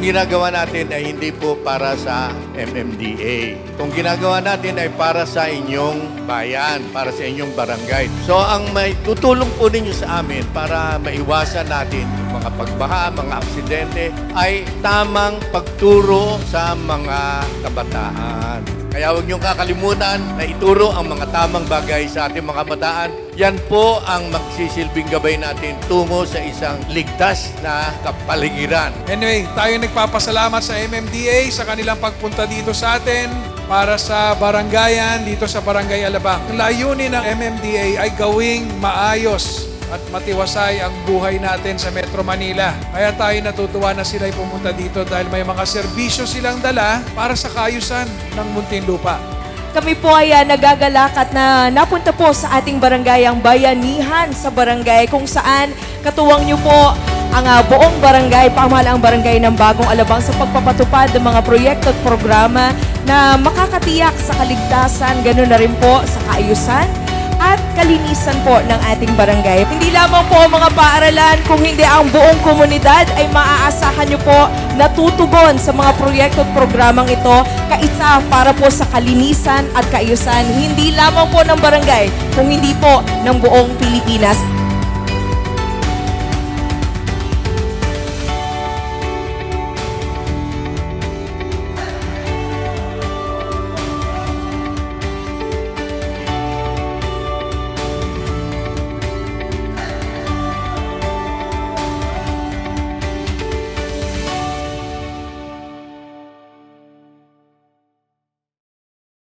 ginagawa natin ay hindi po para sa MMDA. Itong ginagawa natin ay para sa inyong bayan, para sa inyong barangay. So ang may tutulong po ninyo sa amin para maiwasan natin yung mga pagbaha, mga aksidente, ay tamang pagturo sa mga kabataan. Kaya huwag niyong kakalimutan na ituro ang mga tamang bagay sa ating mga kabataan. Yan po ang magsisilbing gabay natin tungo sa isang ligtas na kapaligiran. Anyway, tayo nagpapasalamat sa MMDA sa kanilang pagpunta dito sa atin para sa barangayan, dito sa Barangay Alabang. Ang layunin ng MMDA ay gawing maayos at matiwasay ang buhay natin sa Metro Manila. Kaya tayo natutuwa na sila'y pumunta dito dahil may mga serbisyo silang dala para sa kaayusan ng Muntinlupa. Kami po ay nagagalak at napunta po sa ating barangay, ang Bayanihan sa barangay, kung saan katuwang niyo po ang buong barangay, pamahalaang barangay ng Bagong Alabang sa pagpapatupad ng mga proyekto at programa na makakatiyak sa kaligtasan, ganoon na rin po sa kaayusan at kalinisan po ng ating barangay. Hindi lamang po mga paaralan, kung hindi ang buong komunidad ay maaasahan nyo po na tutugon sa mga proyekto at programang ito, kaisa para po sa kalinisan at kaayusan, hindi lamang po ng barangay, kung hindi po ng buong Pilipinas.